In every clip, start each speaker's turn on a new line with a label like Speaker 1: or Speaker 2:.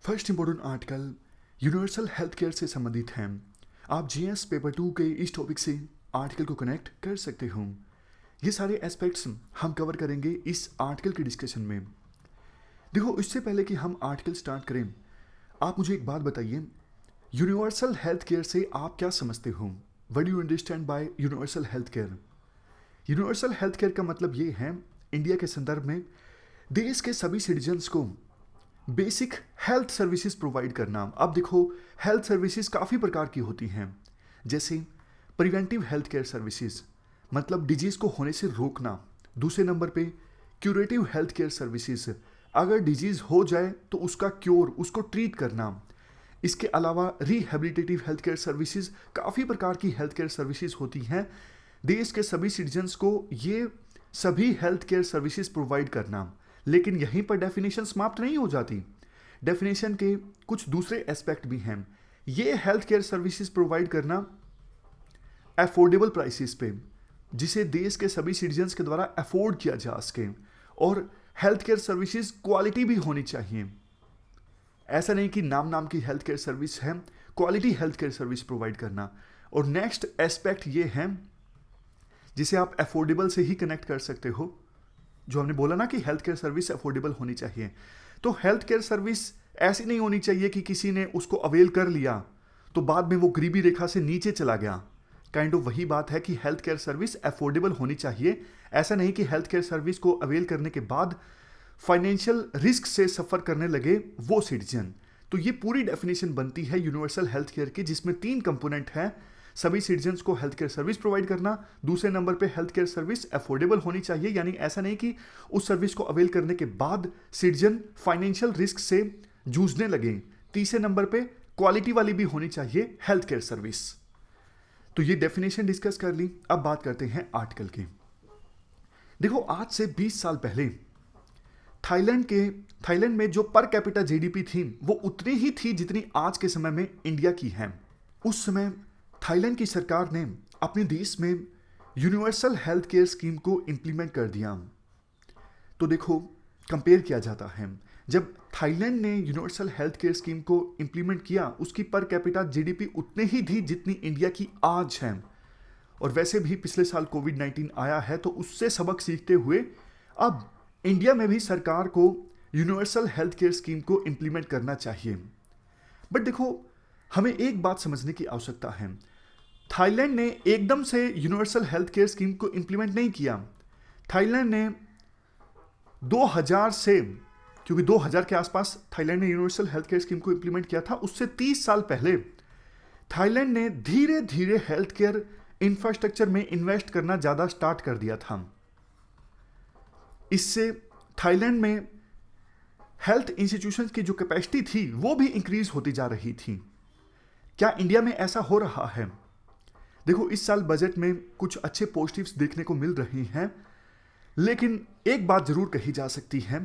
Speaker 1: First important article universal health care से संबंधित है। आप जीएस पेपर 2 के इस टॉपिक से आर्टिकल को कनेक्ट कर सकते हो। ये सारे एस्पेक्ट्स हम कवर करेंगे इस आर्टिकल के डिस्कशन में। देखो, इससे पहले कि हम आर्टिकल स्टार्ट करें, आप मुझे एक बात बताइए, यूनिवर्सल हेल्थ केयर से आप क्या समझते हो? What do you understand by universal health care? Universal health care का मतलब ये है, इंडिया के संदर्भ में देश के सभी सिटीजन्स को बेसिक हेल्थ सर्विसेज प्रोवाइड करना। अब देखो, हेल्थ सर्विसेज काफ़ी प्रकार की होती हैं, जैसे प्रिवेंटिव हेल्थ केयर सर्विसेज, मतलब डिजीज़ को होने से रोकना। दूसरे नंबर पे क्यूरेटिव हेल्थ केयर सर्विसेज, अगर डिजीज़ हो जाए तो उसका क्योर, उसको ट्रीट करना। इसके अलावा रिहेबिलिटेटिव हेल्थ केयर सर्विसेज, काफ़ी प्रकार की हेल्थ केयर सर्विसेज होती हैं। देश के सभी सिटीजन्स को ये सभी हेल्थ केयर सर्विसेज प्रोवाइड करना। लेकिन यहीं पर डेफिनेशन समाप्त नहीं हो जाती। डेफिनेशन के कुछ दूसरे एस्पेक्ट भी हैं। ये हेल्थ केयर सर्विसेज प्रोवाइड करना अफोर्डेबल प्राइसेस पे, जिसे देश के सभी सिटीजन्स के द्वारा अफोर्ड किया जा सके, और हेल्थ केयर सर्विसेज क्वालिटी भी होनी चाहिए। ऐसा नहीं कि नाम नाम की हेल्थ केयर सर्विस है, quality health care service provide करना। और नेक्स्ट एस्पेक्ट ये है, जिसे आप अफोर्डेबल से ही कनेक्ट कर सकते हो, जो हमने बोला ना कि हेल्थ केयर सर्विस अफोर्डेबल होनी चाहिए। तो हेल्थ केयर सर्विस ऐसी नहीं होनी चाहिए कि किसी ने उसको अवेल कर लिया तो बाद में वो गरीबी रेखा से नीचे चला गया। काइंड ऑफ वही बात है कि हेल्थ केयर सर्विस अफोर्डेबल होनी चाहिए। ऐसा नहीं कि हेल्थ केयर सर्विस को अवेल करने के बाद फाइनेंशियल रिस्क से सफ़र करने लगे वो सिटीजन। तो ये पूरी डेफिनेशन बनती है यूनिवर्सल हेल्थ केयर की, जिसमें 3 कंपोनेंट हैं। सभी सिटीजन्स को हेल्थ केयर सर्विस प्रोवाइड करना, दूसरे नंबर पे हेल्थ केयर सर्विस अफोर्डेबल होनी चाहिए, यानी ऐसा नहीं कि उस सर्विस को अवेल करने के बाद सिटीजन फाइनेंशियल रिस्क से जूझने लगे। तीसरे नंबर पे क्वालिटी वाली भी होनी चाहिए हेल्थ केयर सर्विस। तो ये डेफिनेशन डिस्कस कर ली। अब बात करते हैं आर्टिकल की। देखो, आज से 20 साल पहले थाईलैंड में जो पर कैपिटा जीडीपी थी वो उतनी ही थी जितनी आज के समय में इंडिया की है। उस समय थाईलैंड की सरकार ने अपने देश में यूनिवर्सल हेल्थ केयर स्कीम को इम्प्लीमेंट कर दिया। तो देखो, कंपेयर किया जाता है, जब थाईलैंड ने यूनिवर्सल हेल्थ केयर स्कीम को इम्प्लीमेंट किया, उसकी पर कैपिटा जीडीपी उतनी ही थी जितनी इंडिया की आज है। और वैसे भी पिछले साल कोविड-19 आया है, तो उससे सबक सीखते हुए अब इंडिया में भी सरकार को यूनिवर्सल हेल्थ केयर स्कीम को इम्प्लीमेंट करना चाहिए। बट देखो, हमें एक बात समझने की आवश्यकता है। थाईलैंड ने एकदम से यूनिवर्सल हेल्थ केयर स्कीम को इम्प्लीमेंट नहीं किया। थाईलैंड ने 2000 से, क्योंकि 2000 के आसपास थाईलैंड ने यूनिवर्सल हेल्थ केयर स्कीम को इम्प्लीमेंट किया था, उससे 30 साल पहले थाईलैंड ने धीरे धीरे हेल्थ केयर इंफ्रास्ट्रक्चर में इन्वेस्ट करना ज़्यादा स्टार्ट कर दिया था। इससे थाईलैंड में हेल्थ इंस्टीट्यूशंस की जो कैपेसिटी थी वो भी इंक्रीज होती जा रही थी। क्या इंडिया में ऐसा हो रहा है? देखो, इस साल बजट में कुछ अच्छे पॉजिटिव्स देखने को मिल रहे हैं, लेकिन एक बात जरूर कही जा सकती है,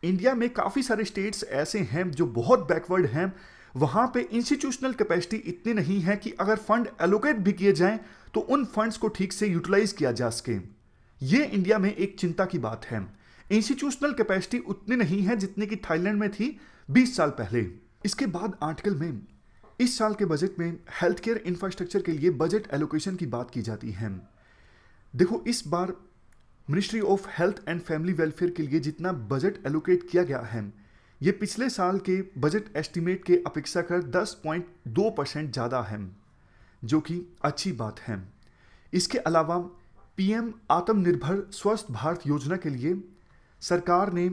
Speaker 1: इंडिया में काफ़ी सारे स्टेट्स ऐसे हैं जो बहुत बैकवर्ड हैं। वहाँ पे इंस्टीट्यूशनल कैपेसिटी इतनी नहीं है कि अगर फंड एलोकेट भी किए जाएं तो उन फंड्स को ठीक से यूटिलाइज किया जा सके। ये इंडिया में एक चिंता की बात है। इंस्टीट्यूशनल कैपेसिटी उतनी नहीं है जितनी कि थाईलैंड में थी 20 साल पहले। इसके बाद आर्टिकल में इस साल के बजट में हेल्थ केयर इंफ्रास्ट्रक्चर के लिए बजट एलोकेशन की बात की जाती है। देखो, इस बार ministry of health and family welfare के लिए जितना बजट एलोकेट किया गया है, ये पिछले साल के बजट एस्टिमेट के अपेक्षाकृत 10.2% ज़्यादा है, जो कि अच्छी बात है। इसके अलावा पीएम आत्मनिर्भर स्वस्थ भारत योजना के लिए सरकार ने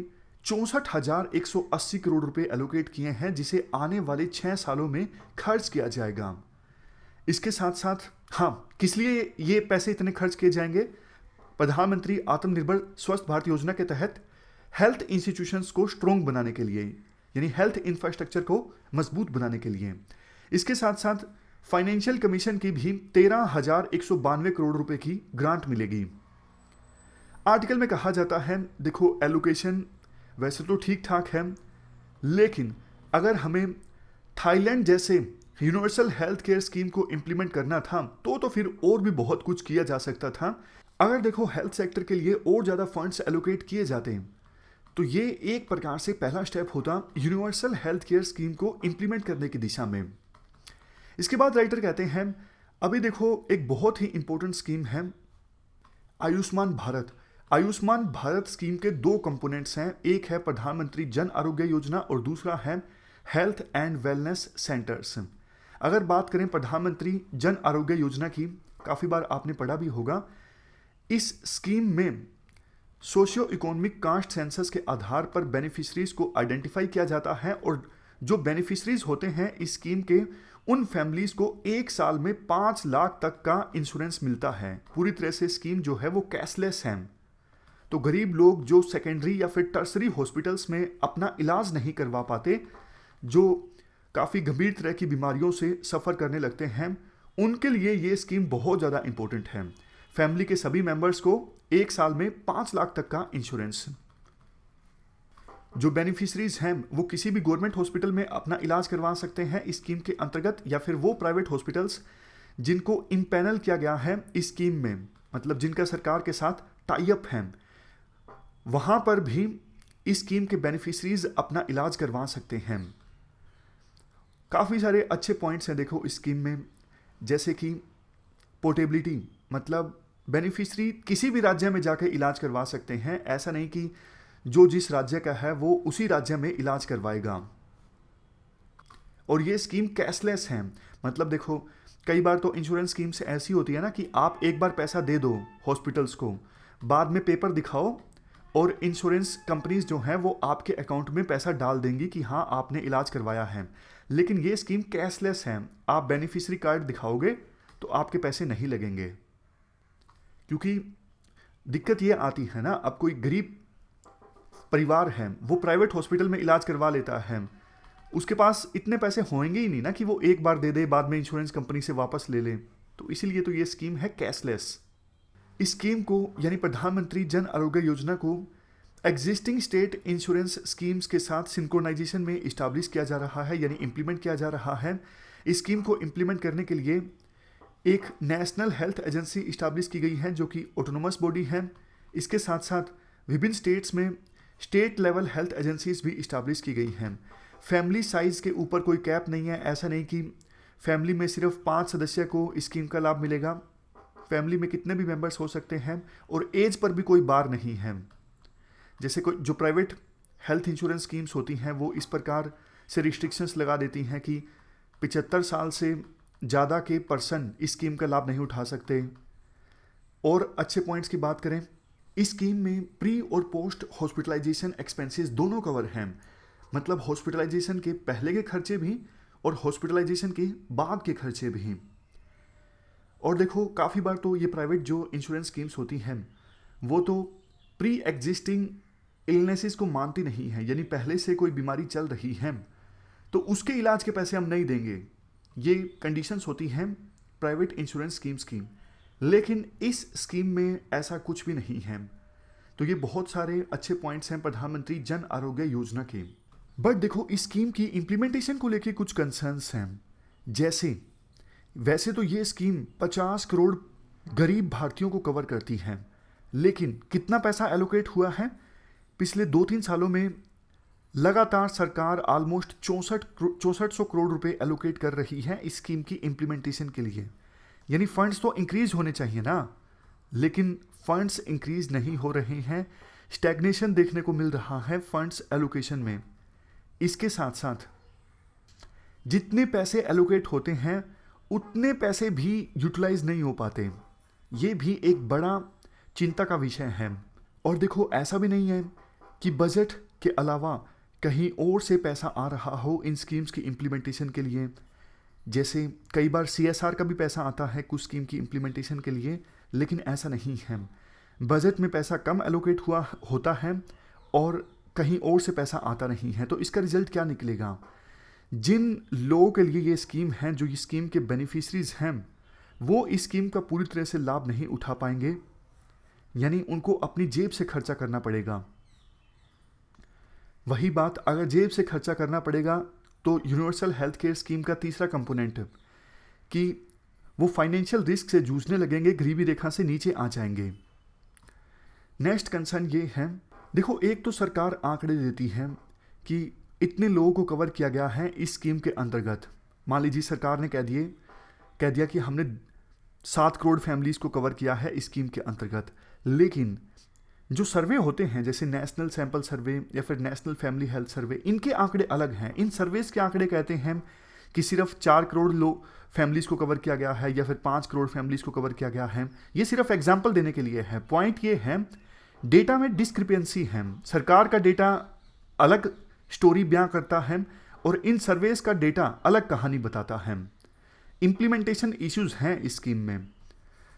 Speaker 1: 64,180 करोड़ रुपए एलोकेट किए हैं, जिसे आने वाले 6 सालों में खर्च किया जाएगा। इसके साथ साथ, हाँ, किस लिए ये पैसे इतने खर्च किए जाएंगे? प्रधानमंत्री आत्मनिर्भर स्वस्थ भारत योजना के तहत हेल्थ इंस्टीट्यूशंस को स्ट्रॉन्ग बनाने के लिए, यानी हेल्थ इंफ्रास्ट्रक्चर को मजबूत बनाने के लिए। इसके साथ साथ फाइनेंशियल कमीशन की भी 13,192 करोड़ रुपए की ग्रांट मिलेगी। आर्टिकल में कहा जाता है, देखो, एलोकेशन वैसे तो ठीक ठाक है, लेकिन अगर हमें थाईलैंड जैसे यूनिवर्सल हेल्थ केयर स्कीम को इम्प्लीमेंट करना था तो फिर और भी बहुत कुछ किया जा सकता था। अगर देखो, हेल्थ सेक्टर के लिए और ज़्यादा फंड्स एलोकेट किए जाते हैं तो ये एक प्रकार से पहला स्टेप होता यूनिवर्सल हेल्थ केयर स्कीम को इम्प्लीमेंट करने की दिशा में। इसके बाद राइटर कहते हैं अभी देखो एक बहुत ही इंपॉर्टेंट स्कीम है आयुष्मान भारत। आयुष्मान भारत स्कीम के दो कंपोनेंट्स हैं, एक है प्रधानमंत्री जन आरोग्य योजना और दूसरा है हेल्थ एंड वेलनेस सेंटर्स। अगर बात करें प्रधानमंत्री जन आरोग्य योजना की, काफ़ी बार आपने पढ़ा भी होगा, इस स्कीम में सोशियो इकोनॉमिक कास्ट सेंसस के आधार पर बेनिफिशरीज को आइडेंटिफाई किया जाता है और जो बेनिफिशरीज होते हैं इस स्कीम के, उन फैमिलीज को एक साल में 5 लाख तक का इंश्योरेंस मिलता है। पूरी तरह से स्कीम जो है वो कैशलेस है। तो गरीब लोग जो सेकेंडरी या फिर टर्सरी हॉस्पिटल्स में अपना इलाज नहीं करवा पाते, जो काफ़ी गंभीर तरह की बीमारियों से सफ़र करने लगते हैं, उनके लिए ये स्कीम बहुत ज़्यादा इंपॉर्टेंट है। फैमिली के सभी मेंबर्स को एक साल में 5 लाख तक का इंश्योरेंस। जो बेनिफिशरीज हैं वो किसी भी गवर्नमेंट हॉस्पिटल में अपना इलाज करवा सकते हैं इस स्कीम के अंतर्गत, या फिर वो प्राइवेट हॉस्पिटल्स जिनको इम्पैनल किया गया है इस स्कीम में, मतलब जिनका सरकार के साथ टाई अप है, वहां पर भी इस स्कीम के बेनिफिशरीज अपना इलाज करवा सकते हैं। काफ़ी सारे अच्छे पॉइंट्स हैं देखो इस स्कीम में, जैसे कि पोर्टेबिलिटी, मतलब बेनिफिशरी किसी भी राज्य में जाकर इलाज करवा सकते हैं। ऐसा नहीं कि जो जिस राज्य का है वो उसी राज्य में इलाज करवाएगा। और ये स्कीम कैशलेस है, मतलब देखो कई बार तो इंश्योरेंस स्कीम्स ऐसी होती है ना कि आप एक बार पैसा दे दो हॉस्पिटल्स को, बाद में पेपर दिखाओ और इंश्योरेंस कंपनीज जो हैं वो आपके अकाउंट में पैसा डाल देंगी कि हाँ आपने इलाज करवाया है। लेकिन ये स्कीम कैशलेस है, आप बेनिफिशरी कार्ड दिखाओगे तो आपके पैसे नहीं लगेंगे। क्योंकि दिक्कत ये आती है ना, अब कोई गरीब परिवार है वो प्राइवेट हॉस्पिटल में इलाज करवा लेता है, उसके पास इतने पैसे होंगे ही नहीं ना कि वो एक बार दे दे बाद में इंश्योरेंस कंपनी से वापस ले ले। तो इसीलिए तो ये स्कीम है कैशलेस। इस स्कीम को यानी प्रधानमंत्री जन आरोग्य योजना को एग्जिस्टिंग स्टेट इंश्योरेंस स्कीम्स के साथ सिंक्रोनाइजेशन में इस्टाब्लिश किया जा रहा है, यानी इम्प्लीमेंट किया जा रहा है। इस स्कीम को इम्प्लीमेंट करने के लिए एक नेशनल हेल्थ एजेंसी इस्टाब्लिश की गई है जो कि ऑटोनोमस बॉडी है। इसके साथ साथ विभिन्न स्टेट्स में स्टेट लेवल हेल्थ एजेंसीज भी इस्टाब्लिश की गई हैं। फैमिली साइज़ के ऊपर कोई कैप नहीं है, ऐसा नहीं कि फैमिली में सिर्फ 5 सदस्य को इस स्कीम का लाभ मिलेगा। फैमिली में कितने भी मेंबर्स हो सकते हैं और एज पर भी कोई बार नहीं है। जैसे कोई जो प्राइवेट हेल्थ इंश्योरेंस स्कीम्स होती हैं वो इस प्रकार से रिस्ट्रिक्शंस लगा देती हैं कि 75 साल से ज़्यादा के पर्सन इस स्कीम का लाभ नहीं उठा सकते। और अच्छे पॉइंट्स की बात करें, इस स्कीम में प्री और पोस्ट हॉस्पिटलाइजेशन एक्सपेंसेस दोनों कवर हैं, मतलब हॉस्पिटलाइजेशन के पहले के खर्चे भी और हॉस्पिटलाइजेशन के बाद के खर्चे भी। और देखो काफ़ी बार तो ये प्राइवेट जो इंश्योरेंस स्कीम्स होती हैं वो तो प्री एग्जिस्टिंग इलनेसेस को मानती नहीं है, यानी पहले से कोई बीमारी चल रही है तो उसके इलाज के पैसे हम नहीं देंगे। ये कंडीशंस होती हैं प्राइवेट इंश्योरेंस स्कीम्स की, लेकिन इस स्कीम में ऐसा कुछ भी नहीं है। तो ये बहुत सारे अच्छे पॉइंट्स हैं प्रधानमंत्री जन आरोग्य योजना के। बट देखो इस स्कीम की इम्प्लीमेंटेशन को लेके कुछ कंसर्न्स हैं। जैसे वैसे तो ये स्कीम 50 करोड़ गरीब भारतीयों को कवर करती है, लेकिन कितना पैसा एलोकेट हुआ है? पिछले 2-3 सालों में लगातार सरकार ऑलमोस्ट 6400 करोड़ रुपए एलोकेट कर रही है इस स्कीम की इम्प्लीमेंटेशन के लिए। यानी फंड्स तो इंक्रीज होने चाहिए ना, लेकिन फंड्स इंक्रीज नहीं हो रहे हैं। स्टैग्नेशन देखने को मिल रहा है फंड्स एलोकेशन में। इसके साथ साथ जितने पैसे एलोकेट होते हैं उतने पैसे भी यूटिलाइज नहीं हो पाते। ये भी एक बड़ा चिंता का विषय है। और देखो ऐसा भी नहीं है कि बजट के अलावा कहीं और से पैसा आ रहा हो इन स्कीम्स की इम्प्लीमेंटेशन के लिए। जैसे कई बार CSR का भी पैसा आता है कुछ स्कीम की इम्प्लीमेंटेशन के लिए, लेकिन ऐसा नहीं है। बजट में पैसा कम एलोकेट हुआ होता है और कहीं और से पैसा आता नहीं है। तो इसका रिजल्ट क्या निकलेगा? जिन लोगों के लिए ये स्कीम है, जो ये स्कीम के बेनिफिशरीज हैं, वो इस स्कीम का पूरी तरह से लाभ नहीं उठा पाएंगे, यानी उनको अपनी जेब से खर्चा करना पड़ेगा। वही बात अगर जेब से खर्चा करना पड़ेगा तो यूनिवर्सल हेल्थ केयर स्कीम का तीसरा कंपोनेंट कि वो फाइनेंशियल रिस्क से जूझने लगेंगे, गरीबी रेखा से नीचे आ जाएंगे। नेक्स्ट कंसर्न ये है, देखो, एक तो सरकार आंकड़े देती है कि इतने लोगों को कवर किया गया है इस स्कीम के अंतर्गत। मान लीजिए सरकार ने कह दिया कि हमने 7 करोड़ फैमिलीज को कवर किया है इस स्कीम के अंतर्गत, लेकिन जो सर्वे होते हैं जैसे नेशनल सैंपल सर्वे या फिर नेशनल फैमिली हेल्थ सर्वे, इनके आंकड़े अलग हैं। इन सर्वेस के आंकड़े कहते हैं कि सिर्फ 4 करोड़ लोग फैमिलीज को कवर किया गया है या फिर 5 करोड़ फैमिलीज को कवर किया गया है। ये सिर्फ एग्जाम्पल देने के लिए है। पॉइंट ये है, डेटा में डिस्क्रिपेंसी है। सरकार का डेटा अलग स्टोरी बयां करता है और इन सर्वेस का डेटा अलग कहानी बताता है। इंप्लीमेंटेशन इश्यूज हैं इस स्कीम में।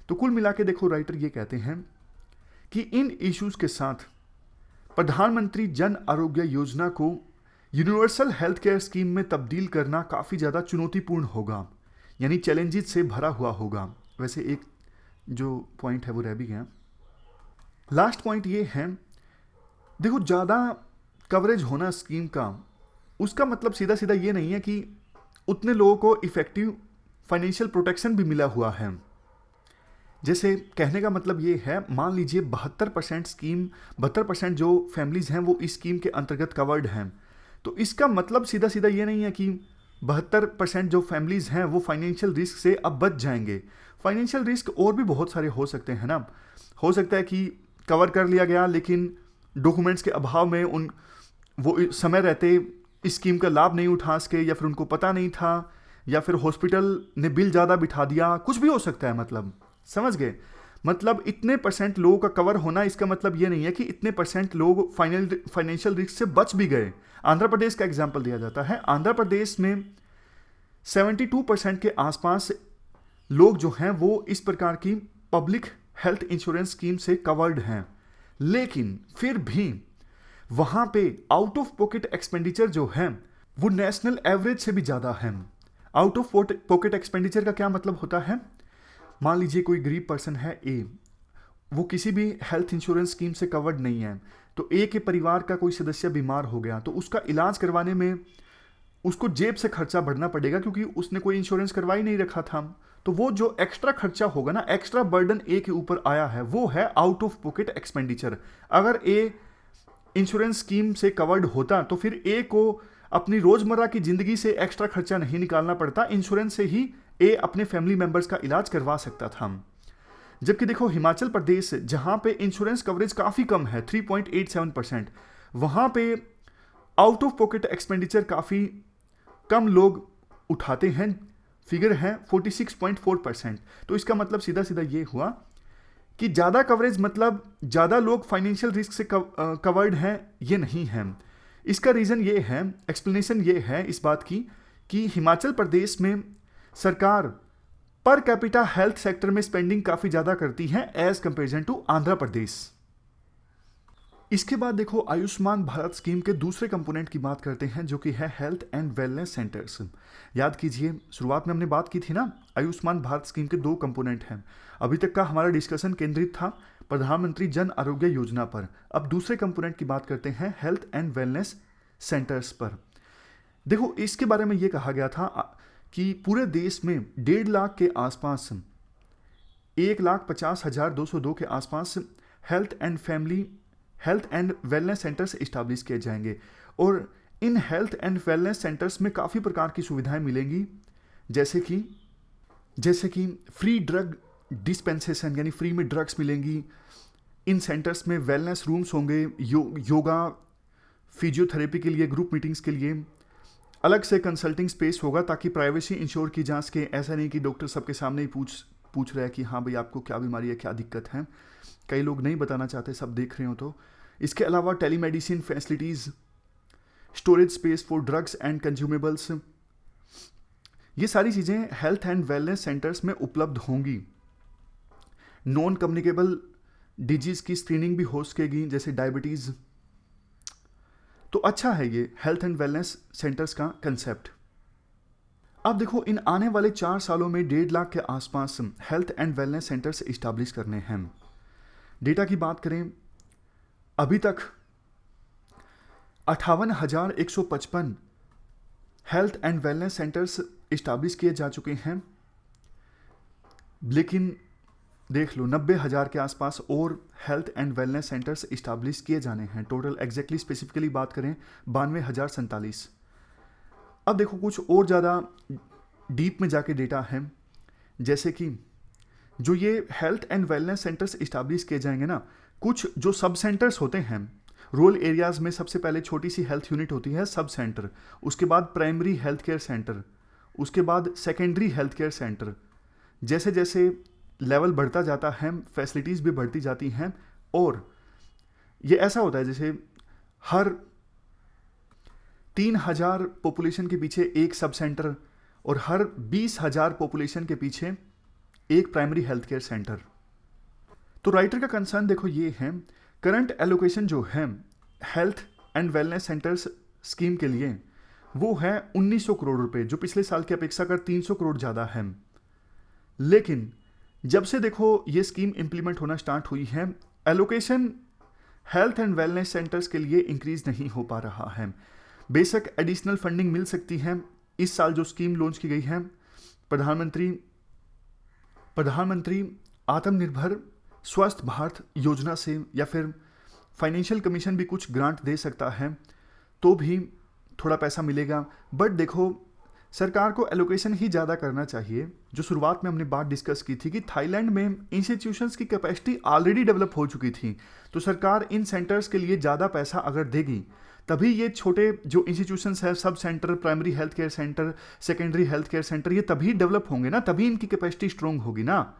Speaker 1: तो कुल मिला के देखो, राइटर ये कहते हैं कि इन इश्यूज के साथ प्रधानमंत्री जन आरोग्य योजना को यूनिवर्सल हेल्थ केयर स्कीम में तब्दील करना काफ़ी ज़्यादा चुनौतीपूर्ण होगा, यानी चैलेंजेस से भरा हुआ होगा। वैसे एक जो पॉइंट है वो रह भी गया। लास्ट पॉइंट ये है, देखो, ज़्यादा कवरेज होना स्कीम का, उसका मतलब सीधा सीधा ये नहीं है कि उतने लोगों को इफेक्टिव फाइनेंशियल प्रोटेक्शन भी मिला हुआ है। जैसे कहने का मतलब ये है, मान लीजिए 72% जो फैमिलीज हैं वो इस स्कीम के अंतर्गत कवर्ड हैं, तो इसका मतलब सीधा सीधा ये नहीं है कि 72% जो फैमिलीज हैं वो फाइनेंशियल रिस्क से अब बच जाएंगे। फाइनेंशियल रिस्क और भी बहुत सारे हो सकते हैं ना। हो सकता है कि कवर कर लिया गया लेकिन डॉक्यूमेंट्स के अभाव में वो समय रहते इस स्कीम का लाभ नहीं उठा सके, या फिर उनको पता नहीं था, या फिर हॉस्पिटल ने बिल ज़्यादा बिठा दिया, कुछ भी हो सकता है। मतलब समझ गए? मतलब इतने % लोगों का कवर होना, इसका मतलब ये नहीं है कि इतने % लोग फाइनेंशियल रिस्क से बच भी गए। आंध्र प्रदेश का एग्जाम्पल दिया जाता है। आंध्र प्रदेश में 72% के आसपास लोग जो हैं वो इस प्रकार की पब्लिक हेल्थ इंश्योरेंस स्कीम से कवर्ड हैं, लेकिन फिर भी वहां पे आउट ऑफ पॉकेट एक्सपेंडिचर जो है वो नेशनल एवरेज से भी ज़्यादा है। आउट ऑफ पॉकेट एक्सपेंडिचर का क्या मतलब होता है? मान लीजिए कोई गरीब पर्सन है ए, वो किसी भी हेल्थ इंश्योरेंस स्कीम से कवर्ड नहीं है, तो ए के परिवार का कोई सदस्य बीमार हो गया तो उसका इलाज करवाने में उसको जेब से खर्चा बढ़ना पड़ेगा, क्योंकि उसने कोई इंश्योरेंस करवा ही नहीं रखा था। तो वो जो एक्स्ट्रा खर्चा होगा ना, एक्स्ट्रा बर्डन ए के ऊपर आया है, वो है आउट ऑफ पॉकेट एक्सपेंडिचर। अगर ए इंश्योरेंस स्कीम से कवर्ड होता तो फिर ए को अपनी रोजमर्रा की जिंदगी से एक्स्ट्रा खर्चा नहीं निकालना पड़ता, इंश्योरेंस से ही ए अपने फैमिली मेंबर्स का इलाज करवा सकता था। जबकि देखो, हिमाचल प्रदेश जहां पे इंश्योरेंस कवरेज काफी कम है 3.87%, वहां पे आउट ऑफ पॉकेट एक्सपेंडिचर काफी कम लोग उठाते हैं, फिगर है 46.4%। तो इसका मतलब सीधा सीधा ये हुआ कि ज़्यादा कवरेज मतलब ज़्यादा लोग फाइनेंशियल रिस्क से कवर्ड हैं, ये नहीं है। इसका रीज़न ये है, एक्सप्लेनेशन ये है इस बात की कि हिमाचल प्रदेश में सरकार पर कैपिटा हेल्थ सेक्टर में स्पेंडिंग काफ़ी ज़्यादा करती है as comparison to Andhra Pradesh. इसके बाद देखो, आयुष्मान भारत स्कीम के दूसरे कंपोनेंट की बात करते हैं, जो कि है हेल्थ एंड वेलनेस सेंटर्स। याद कीजिए, शुरुआत में हमने बात की थी ना, आयुष्मान भारत स्कीम के 2 कंपोनेंट हैं। अभी तक का हमारा डिस्कशन केंद्रित था प्रधानमंत्री जन आरोग्य योजना पर। अब दूसरे कंपोनेंट की बात करते हैं हेल्थ एंड वेलनेस सेंटर्स पर। देखो, इसके बारे में ये कहा गया था कि पूरे देश में 1.5 लाख के आसपास, 1,50,202 के आसपास health and wellness centres establish किए जाएंगे, और in health and wellness centres में काफ़ी प्रकार की सुविधाएं मिलेंगी, जैसे कि फ्री ड्रग डिस्पेंसेशन, यानी फ्री में ड्रग्स मिलेंगी। इन सेंटर्स में वेलनेस रूम्स होंगे, योगा, फिजियोथेरेपी के लिए, ग्रुप मीटिंग्स के लिए अलग से कंसल्टिंग स्पेस होगा, ताकि प्राइवेसी इंश्योर की जा सके। ऐसा नहीं कि डॉक्टर सबके सामने ही पूछ रहा है कि हाँ भाई आपको क्या बीमारी है, क्या दिक्कत है। कई लोग नहीं बताना चाहते, सब देख रहे हो तो। इसके अलावा telemedicine facilities, storage space for drugs and consumables, ये सारी चीज़ें हेल्थ एंड वेलनेस सेंटर्स में उपलब्ध होंगी। नॉन कम्युनिकेबल डिजीज़ की स्क्रीनिंग भी हो सकेगी, जैसे डायबिटीज़। तो अच्छा है ये हेल्थ एंड वेलनेस सेंटर्स का कंसेप्ट। अब देखो, इन आने वाले 4 सालों में 1.5 लाख के आसपास health and wellness centres establish करने हैं। डेटा की बात करें, अभी तक 58,155 health and wellness centres establish किए जा चुके हैं, लेकिन देख लो 90,000 के आसपास और health and wellness centres establish किए जाने हैं। टोटल एग्जैक्टली स्पेसिफिकली बात करें 92,047। अब देखो कुछ और ज़्यादा डीप में जाके डेटा है, जैसे कि जो ये health and wellness centres establish किए जाएंगे ना, कुछ जो सब सेंटर्स होते हैं रूरल एरियाज़ में, सबसे पहले छोटी सी हेल्थ यूनिट होती है सब सेंटर, उसके बाद प्राइमरी हेल्थ केयर सेंटर, उसके बाद सेकेंडरी हेल्थ केयर सेंटर। जैसे जैसे लेवल बढ़ता जाता है फैसिलिटीज़ भी बढ़ती जाती हैं, और ये ऐसा होता है जैसे हर 3,000 पॉपुलेशन के पीछे एक सब सेंटर और हर 20,000 पॉपुलेशन के पीछे एक प्राइमरी हेल्थ केयर सेंटर। तो राइटर का कंसर्न देखो ये है, करंट एलोकेशन जो है health and wellness centres scheme के लिए वो है 1900 करोड़ रुपए, जो पिछले साल की अपेक्षा कर 300 करोड़ ज़्यादा है। लेकिन जब से देखो ये स्कीम इंप्लीमेंट होना स्टार्ट हुई है, allocation health and wellness centres के लिए इंक्रीज नहीं हो पा रहा है। बेशक एडिशनल फंडिंग मिल सकती है। इस साल जो स्कीम लॉन्च की गई है प्रधानमंत्री आत्मनिर्भर स्वस्थ भारत योजना से, या फिर फाइनेंशियल कमीशन भी कुछ ग्रांट दे सकता है तो भी थोड़ा पैसा मिलेगा। बट देखो सरकार को एलोकेशन ही ज़्यादा करना चाहिए। जो शुरुआत में हमने बात डिस्कस की थी कि थाईलैंड में इंस्टीट्यूशंस की कैपेसिटी ऑलरेडी डेवलप हो चुकी थी, तो सरकार इन सेंटर्स के लिए ज़्यादा पैसा अगर देगी तभी ये छोटे जो इंस्टीट्यूशंस है, sub centre, primary health care centre, secondary health care centre, ये तभी डेवलप होंगे ना, तभी इनकी कैपेसिटी स्ट्रोंग होगी ना।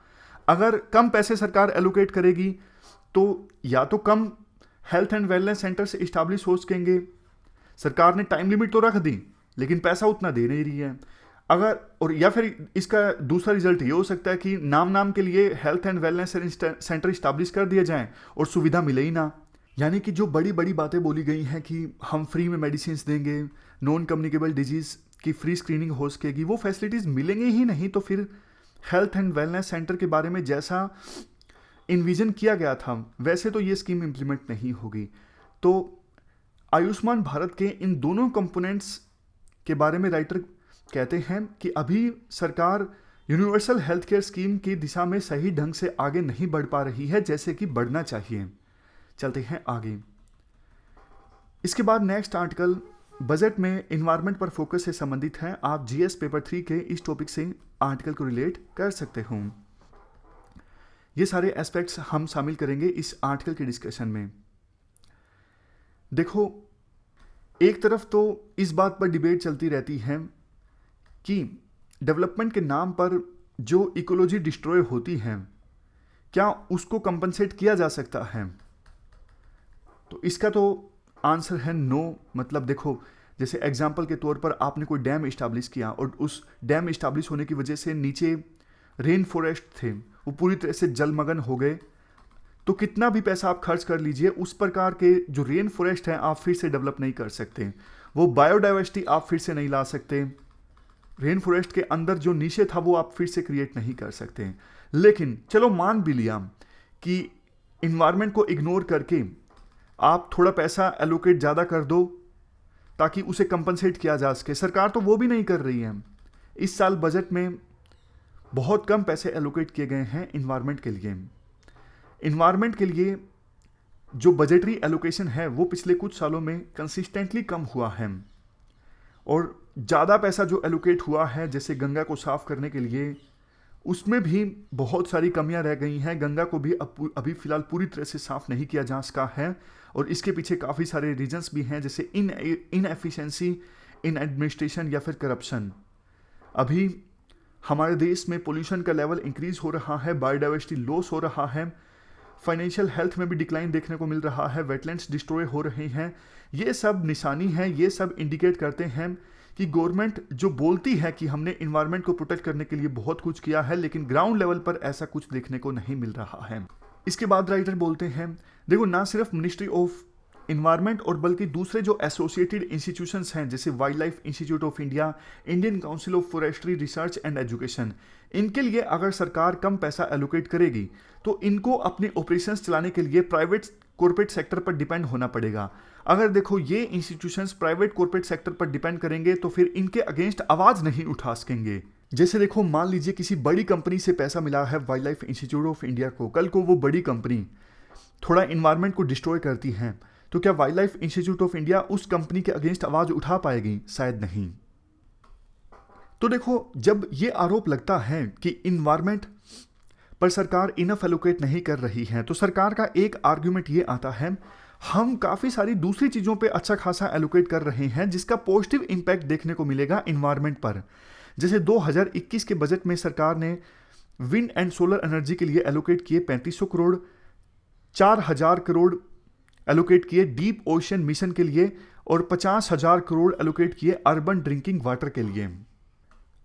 Speaker 1: अगर कम पैसे सरकार एलोकेट करेगी तो या तो कम health and wellness centres establish हो सकेंगे। सरकार ने टाइम लिमिट तो रख दी लेकिन पैसा उतना दे नहीं रही है। अगर और या फिर इसका दूसरा रिजल्ट ये हो सकता है कि नाम के लिए health and wellness centre establish कर दिए जाएं और सुविधा मिले ही ना। यानी कि जो बड़ी बड़ी बातें बोली गई हैं कि हम फ्री में मेडिसिन देंगे, नॉन कम्युनिकेबल डिजीज़ की फ्री स्क्रीनिंग हो सकेगी, वो फैसिलिटीज़ मिलेंगे ही नहीं। तो फिर हेल्थ एंड वेलनेस सेंटर के बारे में जैसा इन्विजन किया गया था वैसे तो ये स्कीम इम्प्लीमेंट नहीं होगी। तो आयुष्मान भारत के इन दोनों कंपोनेंट्स के बारे में राइटर कहते हैं कि अभी सरकार यूनिवर्सल हेल्थ केयर स्कीम की दिशा में सही ढंग से आगे नहीं बढ़ पा रही है जैसे कि बढ़ना चाहिए। चलते हैं आगे। इसके बाद नेक्स्ट आर्टिकल बजट में इन्वायरमेंट पर फोकस से संबंधित है। आप जीएस पेपर 3 के इस टॉपिक से आर्टिकल को रिलेट कर सकते हो। ये सारे एस्पेक्ट्स हम शामिल करेंगे इस आर्टिकल के डिस्कशन में। देखो एक तरफ तो इस बात पर डिबेट चलती रहती है कि डेवलपमेंट के नाम पर जो इकोलॉजी डिस्ट्रॉय होती है क्या उसको कंपनसेट किया जा सकता है। तो इसका तो आंसर है नो। मतलब देखो जैसे एग्जाम्पल के तौर पर आपने कोई डैम इस्टाब्लिश किया और उस डैम इस्टाब्लिश होने की वजह से नीचे रेन फॉरेस्ट थे वो पूरी तरह से जलमग्न हो गए, तो कितना भी पैसा आप खर्च कर लीजिए उस प्रकार के जो रेन फॉरेस्ट हैं आप फिर से डेवलप नहीं कर सकते। वो बायोडाइवर्सिटी आप फिर से नहीं ला सकते। रेन फॉरेस्ट के अंदर जो नीचे था वो आप फिर से क्रिएट नहीं कर सकते। लेकिन चलो मान भी लिया कि इन्वायरमेंट को इग्नोर करके आप थोड़ा पैसा एलोकेट ज़्यादा कर दो ताकि उसे कंपनसेट किया जा सके। सरकार तो वो भी नहीं कर रही है। इस साल बजट में बहुत कम पैसे एलोकेट किए गए हैं इन्वायरमेंट के लिए। इन्वायरमेंट के लिए जो बजटरी एलोकेशन है वो पिछले कुछ सालों में कंसिस्टेंटली कम हुआ है, और ज़्यादा पैसा जो एलोकेट हुआ है जैसे गंगा को साफ करने के लिए उसमें भी बहुत सारी कमियां रह गई हैं। गंगा को भी अभी फ़िलहाल पूरी तरह से साफ नहीं किया जा सका है, और इसके पीछे काफ़ी सारे रीजंस भी हैं जैसे इनएफिशिएंसी इन एडमिनिस्ट्रेशन या फिर करप्शन। अभी हमारे देश में पोल्यूशन का लेवल इंक्रीज हो रहा है, बायोडाइवर्सिटी लॉस हो रहा है, फाइनेंशियल हेल्थ में भी डिक्लाइन देखने को मिल रहा है, वेटलैंड्स डिस्ट्रॉय हो रहे हैं। ये सब निशानी है, ये सब इंडिकेट करते हैं कि गवर्नमेंट जो बोलती है कि हमने इन्वायरमेंट को प्रोटेक्ट करने के लिए बहुत कुछ किया है लेकिन ग्राउंड लेवल पर ऐसा कुछ देखने को नहीं मिल रहा है। इसके बाद राइटर बोलते हैं देखो ना सिर्फ मिनिस्ट्री ऑफ इन्वायरमेंट और बल्कि दूसरे जो एसोसिएटेड इंस्टीट्यूशंस हैं जैसे wild life institute of India, Indian council of forestry research and education, इनके लिए अगर सरकार कम पैसा एलोकेट करेगी तो इनको अपने ऑपरेशंस चलाने के लिए प्राइवेट कॉर्पोरेट सेक्टर पर डिपेंड होना पड़ेगा। अगर देखो ये इंस्टीट्यूशंस प्राइवेट कॉर्पोरेट सेक्टर पर डिपेंड करेंगे तो फिर इनके अगेंस्ट आवाज़ नहीं उठा सकेंगे। जैसे देखो, मान लीजिए किसी बड़ी कंपनी से पैसा मिला है wild life institute of India को, कल को वो बड़ी कंपनी थोड़ा इन्वायरमेंट को डिस्ट्रॉय करती है, तो क्या wild life institute of India उस कंपनी के अगेंस्ट आवाज उठा पाएगी? शायद नहीं। तो देखो, जब ये आरोप लगता है कि इन्वायरमेंट पर सरकार इनफ एलोकेट नहीं कर रही है, तो सरकार का एक आर्ग्यूमेंट ये आता है, हम काफी सारी दूसरी चीजों पे अच्छा खासा एलोकेट कर रहे हैं जिसका पॉजिटिव इंपैक्ट देखने को मिलेगा इन्वायरमेंट पर। जैसे 2021 के बजट में सरकार ने विंड एंड सोलर एनर्जी के लिए एलोकेट किए 3500 करोड़, 4000 करोड़ एलोकेट किए डीप ओशन मिशन के लिए और 50,000 करोड़ एलोकेट किए अर्बन ड्रिंकिंग वाटर के लिए।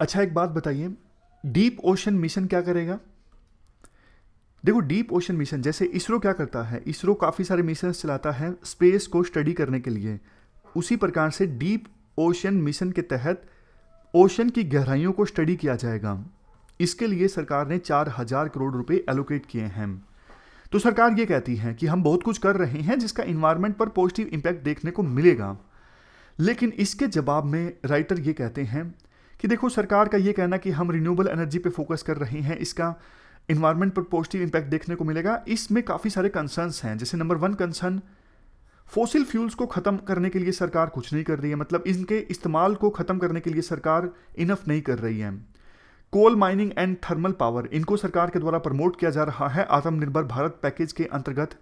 Speaker 1: अच्छा, एक बात बताइए, डीप ओशन मिशन क्या करेगा? देखो, डीप ओशन मिशन जैसे इसरो क्या करता है, इसरो काफी सारे मिशन चलाता है स्पेस को स्टडी करने के लिए, उसी प्रकार से डीप ओशन मिशन के तहत ओशन की गहराइयों को स्टडी किया जाएगा। इसके लिए सरकार ने 4000 करोड़ रुपए एलोकेट किए हैं। तो सरकार ये कहती है कि हम बहुत कुछ कर रहे हैं जिसका इन्वायरमेंट पर पॉजिटिव इंपैक्ट देखने को मिलेगा, लेकिन इसके जवाब में राइटर ये कहते हैं कि देखो, सरकार का ये कहना कि हम रिन्यूएबल एनर्जी पे फोकस कर रहे हैं, इसका इन्वायरमेंट पर पॉजिटिव इंपैक्ट देखने को मिलेगा, इसमें काफी सारे कंसर्न्स हैं। जैसे नंबर 1 कंसर्न, फॉसिल फ्यूल्स को खत्म करने के लिए सरकार कुछ नहीं कर रही है, मतलब इनके इस्तेमाल को खत्म करने के लिए सरकार इनफ नहीं कर रही है। Coal mining and thermal power, इनको सरकार के द्वारा प्रमोट किया जा रहा है आत्मनिर्भर भारत पैकेज के अंतर्गत।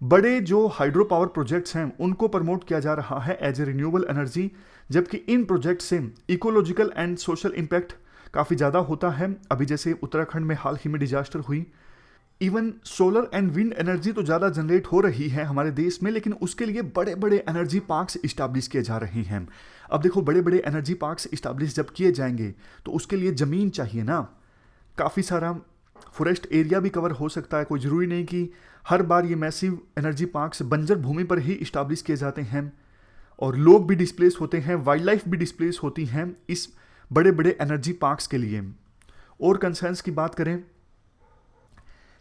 Speaker 1: बड़े जो हाइड्रो पावर प्रोजेक्ट्स हैं उनको प्रमोट किया जा रहा है एज ए रिन्यूएबल एनर्जी, जबकि इन प्रोजेक्ट से इकोलॉजिकल एंड सोशल इंपैक्ट काफ़ी ज़्यादा होता है। अभी जैसे उत्तराखंड में हाल ही में डिजास्टर हुई, even solar and wind energy तो ज़्यादा जनरेट हो रही है हमारे देश में, लेकिन उसके लिए बड़े बड़े एनर्जी पार्क्स इस्टेब्लिश किए जा रहे हैं। अब देखो, बड़े बड़े एनर्जी पार्क्स इस्टेब्लिश जब किए जाएंगे तो उसके लिए ज़मीन चाहिए ना, काफ़ी सारा फॉरेस्ट एरिया भी कवर हो सकता है। कोई ज़रूरी नहीं कि हर बार ये मैसिव एनर्जी पार्क्स बंजर भूमि पर ही इस्टेब्लिश किए जाते हैं, और लोग भी डिस्प्लेस होते हैं, वाइल्ड लाइफ भी डिस्प्लेस होती हैं इस बड़े बड़े एनर्जी पार्क्स के लिए। और कंसर्न्स की बात करें,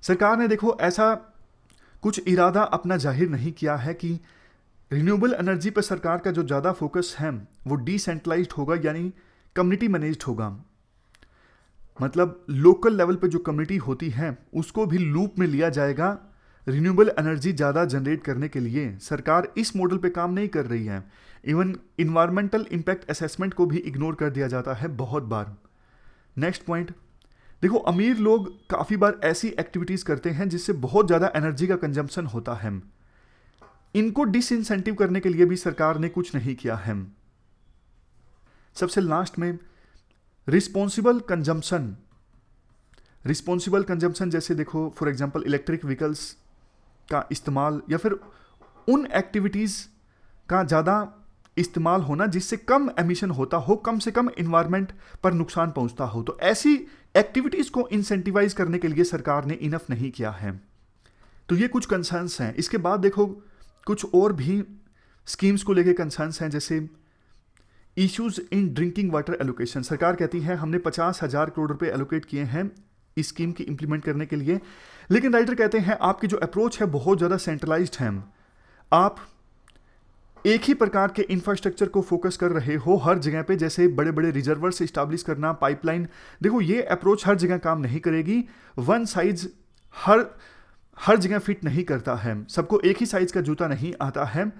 Speaker 1: सरकार ने देखो ऐसा कुछ इरादा अपना जाहिर नहीं किया है कि रिन्यूएबल एनर्जी पर सरकार का जो ज़्यादा फोकस है वो डिसेंट्रलाइज्ड होगा, यानी कम्युनिटी मैनेज्ड होगा। मतलब लोकल लेवल पे जो कम्युनिटी होती है उसको भी लूप में लिया जाएगा रिन्यूएबल एनर्जी ज़्यादा जनरेट करने के लिए। सरकार इस मॉडल पे काम नहीं कर रही है। इवन इन्वायरमेंटल इम्पैक्ट असेसमेंट को भी इग्नोर कर दिया जाता है बहुत बार। नेक्स्ट पॉइंट, देखो, अमीर लोग काफ़ी बार ऐसी एक्टिविटीज़ करते हैं जिससे बहुत ज़्यादा एनर्जी का कंजम्पशन होता है, इनको डिसइंसेंटिव करने के लिए भी सरकार ने कुछ नहीं किया है। सबसे लास्ट में रिस्पॉन्सिबल कंजम्पशन। रिस्पॉन्सिबल कंजम्पशन जैसे देखो, फॉर एग्जांपल इलेक्ट्रिक व्हीकल्स का इस्तेमाल या फिर उन एक्टिविटीज़ का ज़्यादा इस्तेमाल होना जिससे कम एमिशन होता हो, कम से कम इन्वायरमेंट पर नुकसान पहुंचता हो, तो ऐसी एक्टिविटीज़ को इंसेंटिवाइज करने के लिए सरकार ने इनफ नहीं किया है। तो ये कुछ कंसर्न्स हैं। इसके बाद देखो, कुछ और भी स्कीम्स को लेके कंसर्न्स हैं, जैसे issues in drinking water allocation. सरकार कहती है हमने 50,000 करोड़ रुपए एलोकेट किए हैं इस स्कीम की इंप्लीमेंट करने के लिए, लेकिन राइटर कहते हैं आपकी जो अप्रोच है बहुत ज़्यादा सेंट्रलाइज्ड है। आप एक ही प्रकार के इंफ्रास्ट्रक्चर को फोकस कर रहे हो हर जगह पे, जैसे बड़े बड़े रिजर्वर्स इस्टेब्लिश करना, पाइपलाइन। देखो, ये अप्रोच हर जगह काम नहीं करेगी। वन साइज हर जगह फिट नहीं करता है, सबको एक ही साइज का जूता नहीं आता है।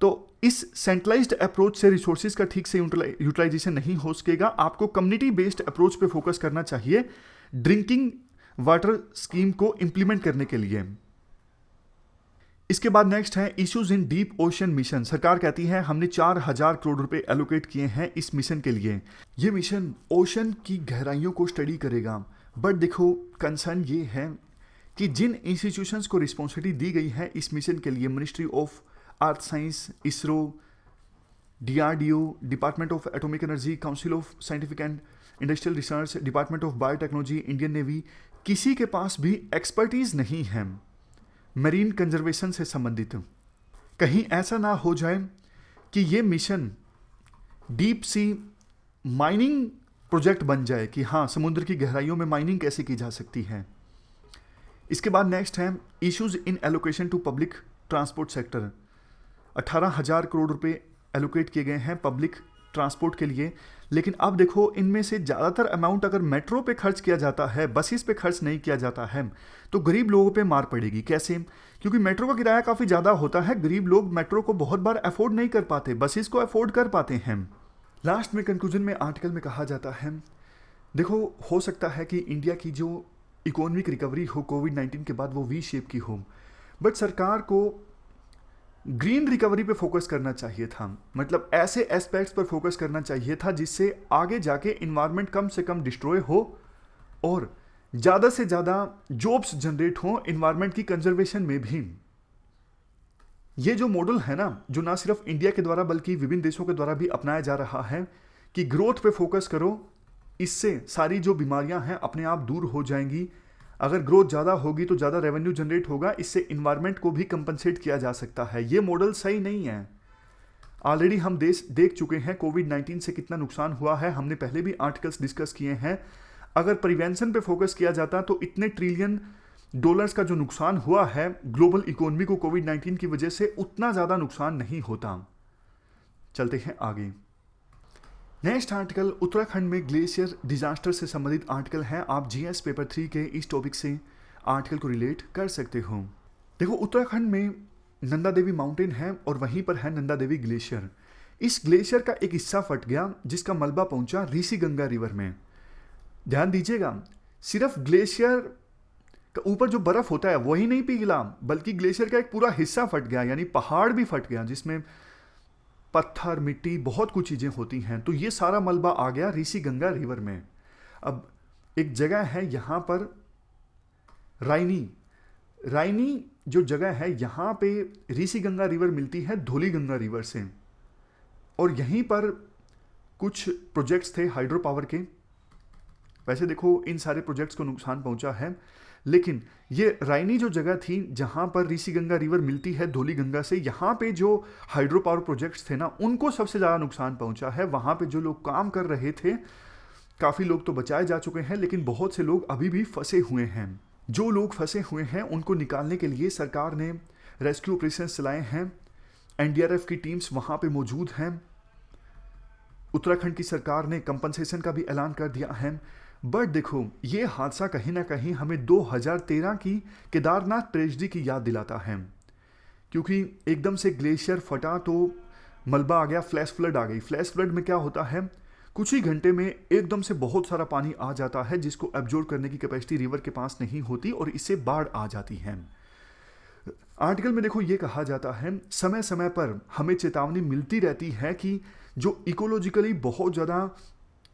Speaker 1: तो इस सेंट्रलाइज्ड अप्रोच से रिसोर्सेज का ठीक से यूटिलाइजेशन नहीं हो सकेगा। आपको कम्युनिटी बेस्ड अप्रोच पे फोकस करना चाहिए ड्रिंकिंग वाटर स्कीम को इंप्लीमेंट करने के लिए। इसके बाद नेक्स्ट है इश्यूज इन डीप ओशन मिशन। सरकार कहती है हमने 4000 करोड़ रुपए एलोकेट किए हैं इस मिशन के लिए। ये मिशन ओशन की गहराइयों को स्टडी करेगा, बट देखो कंसर्न ये है कि जिन इंस्टीट्यूशंस को रिस्पॉन्सिबिलिटी दी गई है इस मिशन के लिए, ministry of earth science, ISRO, DRDO, department of atomic energy, council of scientific and industrial research, department of biotechnology, Indian navy, किसी के पास भी एक्सपर्टीज नहीं है मरीन कंजर्वेशन से संबंधित। कहीं ऐसा ना हो जाए कि ये mission deep sea mining project बन जाए कि हाँ, समुद्र की गहराइयों में माइनिंग कैसे की जा सकती है। इसके बाद नेक्स्ट है issues in allocation to public transport sector. 18,000 crore रुपए एलोकेट किए गए हैं पब्लिक ट्रांसपोर्ट के लिए। लेकिन अब देखो इनमें से ज़्यादातर अमाउंट अगर मेट्रो पे खर्च किया जाता है, बसेस पे खर्च नहीं किया जाता है, तो गरीब लोगों पे मार पड़ेगी। कैसे? क्योंकि मेट्रो का किराया काफ़ी ज़्यादा होता है, गरीब लोग मेट्रो को बहुत बार अफोर्ड नहीं कर पाते, बसेस को अफोर्ड कर पाते हैं। लास्ट में कंक्लूजन में आर्टिकल में कहा जाता है, देखो हो सकता है कि इंडिया की जो इकोनॉमिक रिकवरी हो कोविड-19 के बाद वो वी शेप की हो, बट सरकार को ग्रीन रिकवरी पे फोकस करना चाहिए था। मतलब ऐसे एस्पेक्ट्स पर फोकस करना चाहिए था जिससे आगे जाके इन्वायरमेंट कम से कम डिस्ट्रॉय हो और ज़्यादा से ज़्यादा जॉब्स जनरेट हो इन्वायरमेंट की कंजर्वेशन में भी। ये जो मॉडल है ना, जो ना सिर्फ इंडिया के द्वारा बल्कि विभिन्न देशों के द्वारा भी अपनाया जा रहा है कि ग्रोथ पे फोकस करो, इससे सारी जो बीमारियां हैं अपने आप दूर हो जाएंगी। अगर ग्रोथ ज़्यादा होगी तो ज़्यादा रेवेन्यू जनरेट होगा, इससे इन्वायरमेंट को भी कंपनसेट किया जा सकता है। ये मॉडल सही नहीं है। ऑलरेडी हम देख चुके हैं कोविड-19 से कितना नुकसान हुआ है, हमने पहले भी आर्टिकल्स डिस्कस किए हैं। अगर प्रिवेंशन पे फोकस किया जाता तो इतने ट्रिलियन डॉलर्स का जो नुकसान हुआ है ग्लोबल इकोनॉमी को कोविड-19 की वजह से, उतना ज़्यादा नुकसान नहीं होता। चलते हैं आगे। नेक्स्ट आर्टिकल उत्तराखंड में ग्लेशियर डिजास्टर से संबंधित आर्टिकल है। आप जीएस पेपर 3 के इस टॉपिक से आर्टिकल को रिलेट कर सकते हो। देखो उत्तराखंड में नंदा देवी माउंटेन है और वहीं पर है नंदा देवी ग्लेशियर। इस ग्लेशियर का एक हिस्सा फट गया जिसका मलबा पहुंचा ऋषि गंगा रिवर में। ध्यान दीजिएगा, सिर्फ ग्लेशियर का ऊपर जो बर्फ होता है वही नहीं पिघला, बल्कि ग्लेशियर का एक पूरा हिस्सा फट गया, यानी पहाड़ भी फट गया जिसमें पत्थर, मिट्टी, बहुत कुछ चीज़ें होती हैं। तो ये सारा मलबा आ गया ऋषि गंगा रिवर में। अब एक जगह है यहाँ पर राइनी जो जगह है यहाँ पे ऋषि गंगा रिवर मिलती है धौली गंगा रिवर से, और यहीं पर कुछ प्रोजेक्ट्स थे हाइड्रो पावर के। वैसे देखो इन सारे प्रोजेक्ट्स को नुकसान पहुंचा है, लेकिन ये राइनी जो जगह थी जहां पर ऋषि गंगा रिवर मिलती है धौली गंगा से, यहाँ पे जो हाइड्रो पावर प्रोजेक्ट्स थे ना, उनको सबसे ज़्यादा नुकसान पहुंचा है। वहाँ पे जो लोग काम कर रहे थे, काफ़ी लोग तो बचाए जा चुके हैं, लेकिन बहुत से लोग अभी भी फंसे हुए हैं। जो लोग फंसे हुए हैं उनको निकालने के लिए सरकार ने रेस्क्यू ऑपरेशन चलाए हैं। एनडीआरएफ की टीम्स वहाँ पर मौजूद हैं। उत्तराखंड की सरकार ने कंपनसेशन का भी ऐलान कर दिया है। बट देखो ये हादसा कहीं ना कहीं हमें 2013 की केदारनाथ ट्रेजिडी की याद दिलाता है, क्योंकि एकदम से ग्लेशियर फटा तो मलबा आ गया, फ्लैश फ्लड आ गई। फ्लैश फ्लड में क्या होता है, कुछ ही घंटे में एकदम से बहुत सारा पानी आ जाता है जिसको एब्जॉर्ब करने की कैपेसिटी रिवर के पास नहीं होती और इससे बाढ़ आ जाती है। आर्टिकल में देखो ये कहा जाता है, समय समय पर हमें चेतावनी मिलती रहती है कि जो इकोलॉजिकली बहुत ज़्यादा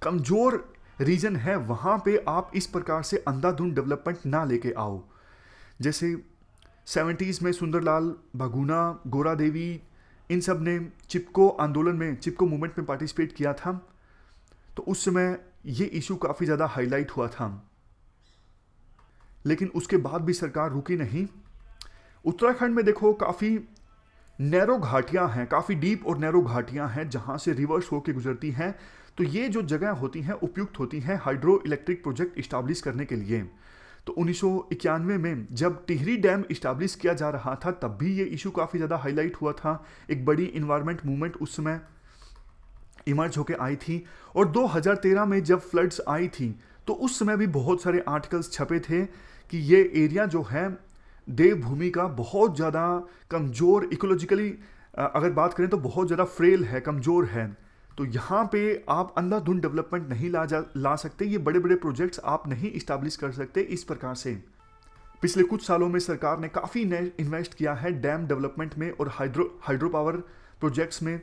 Speaker 1: कमज़ोर रीजन है वहाँ पे आप इस प्रकार से अंधाधुंध डेवलपमेंट ना लेके आओ। जैसे 70s में सुंदरलाल भगुना, गोरा देवी, इन सब ने चिपको आंदोलन में, चिपको मूवमेंट में पार्टिसिपेट किया था, तो उस समय ये इशू काफ़ी ज़्यादा हाईलाइट हुआ था, लेकिन उसके बाद भी सरकार रुकी नहीं। उत्तराखंड में देखो काफ़ी नैरो घाटियाँ हैं, काफ़ी डीप और नैरो घाटियाँ हैं जहाँ से रिवर्स होकर गुजरती हैं। तो ये जो जगह होती हैं उपयुक्त होती हैं हाइड्रो इलेक्ट्रिक प्रोजेक्ट इस्टाब्लिश करने के लिए। तो 1991 में जब टिहरी डैम इस्टाब्लिश किया जा रहा था तब भी ये इशू काफ़ी ज़्यादा हाईलाइट हुआ था। एक बड़ी इन्वायरमेंट मूवमेंट उस समय इमर्ज होकर आई थी। और 2013 में जब फ्लड्स आई थी तो उस समय भी बहुत सारे आर्टिकल्स छपे थे कि ये एरिया जो है देवभूमि का बहुत ज़्यादा कमज़ोर, इकोलॉजिकली अगर बात करें तो बहुत ज़्यादा फ्रेल है, कमज़ोर है। तो यहाँ पे आप अंधाधुंध डेवलपमेंट नहीं ला सकते, ये बड़े बड़े प्रोजेक्ट्स आप नहीं इस्टेब्लिश कर सकते इस प्रकार से। पिछले कुछ सालों में सरकार ने काफ़ी इन्वेस्ट किया है डैम डेवलपमेंट में और हाइड्रो पावर प्रोजेक्ट्स में।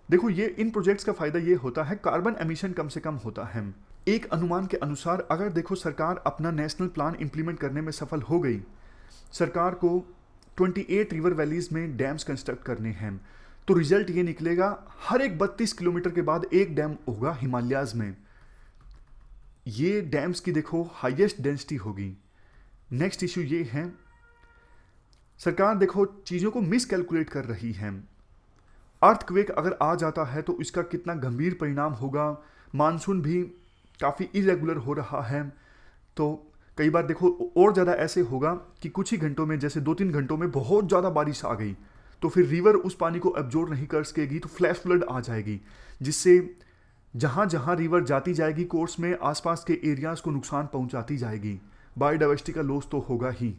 Speaker 1: देखो ये इन प्रोजेक्ट्स का फ़ायदा ये होता है कार्बन एमिशन कम से कम होता है। एक अनुमान के अनुसार अगर देखो सरकार अपना नेशनल प्लान इंप्लीमेंट करने में सफल हो गई, सरकार को 28 रिवर वैलीज में डैम्स कंस्ट्रक्ट करने हैं, तो रिजल्ट ये निकलेगा हर एक 32 किलोमीटर के बाद एक डैम होगा हिमालयाज में। ये डैम्स की देखो हाईएस्ट डेंसिटी होगी। नेक्स्ट इशू ये है, सरकार देखो चीज़ों को मिस कैलकुलेट कर रही है। अर्थक्वेक अगर आ जाता है तो इसका कितना गंभीर परिणाम होगा। मानसून भी काफ़ी इरेगुलर हो रहा है, तो कई बार देखो और ज़्यादा ऐसे होगा कि कुछ ही घंटों में, जैसे 2-3 घंटों में बहुत ज़्यादा बारिश आ गई, तो फिर रिवर उस पानी को एब्जॉर्ब नहीं कर सकेगी, तो फ्लैश फ्लड आ जाएगी, जिससे जहाँ जहाँ रिवर जाती जाएगी कोर्स में आसपास के एरियाज को नुकसान पहुँचाती जाएगी। बायोडाइवर्सिटी का लॉस तो होगा ही।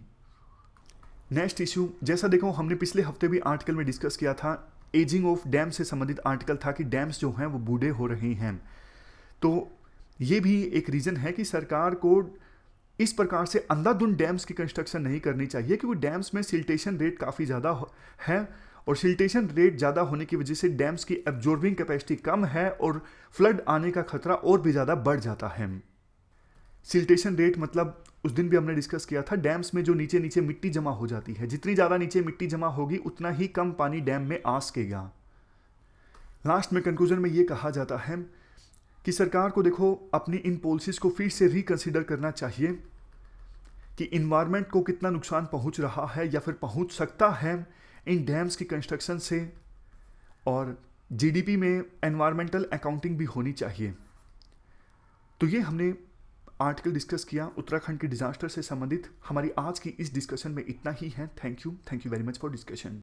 Speaker 1: नेक्स्ट इशू, जैसा देखो हमने पिछले हफ्ते भी आर्टिकल में डिस्कस किया था, एजिंग ऑफ डैम से संबंधित आर्टिकल था कि डैम्स जो हैं वो बूढ़े हो रहे हैं। तो ये भी एक रीज़न है कि सरकार को इस प्रकार से अंधाधुंध डैम्स की कंस्ट्रक्शन नहीं करनी चाहिए, क्योंकि डैम्स में सिल्टेशन रेट काफ़ी ज़्यादा है और सिल्टेशन रेट ज़्यादा होने की वजह से डैम्स की एब्जॉर्बिंग कैपेसिटी कम है और फ्लड आने का खतरा और भी ज़्यादा बढ़ जाता है। सिल्टेशन रेट मतलब उस दिन भी हमने डिस्कस किया था, डैम्स में जो नीचे नीचे मिट्टी जमा हो जाती है, जितनी ज़्यादा नीचे मिट्टी जमा होगी उतना ही कम पानी डैम में आ सकेगा। लास्ट में कंक्लूजन में ये कहा जाता है कि सरकार को देखो अपनी इन पॉलिसीज़ को फिर से रिकंसिडर करना चाहिए कि इन्वायरमेंट को कितना नुकसान पहुंच रहा है या फिर पहुंच सकता है इन डैम्स की कंस्ट्रक्शन से, और जीडीपी में एनवायरमेंटल अकाउंटिंग भी होनी चाहिए। तो ये हमने आर्टिकल डिस्कस किया उत्तराखंड के डिजास्टर से संबंधित। हमारी आज की इस डिस्कशन में इतना ही है। Thank you very much for discussion.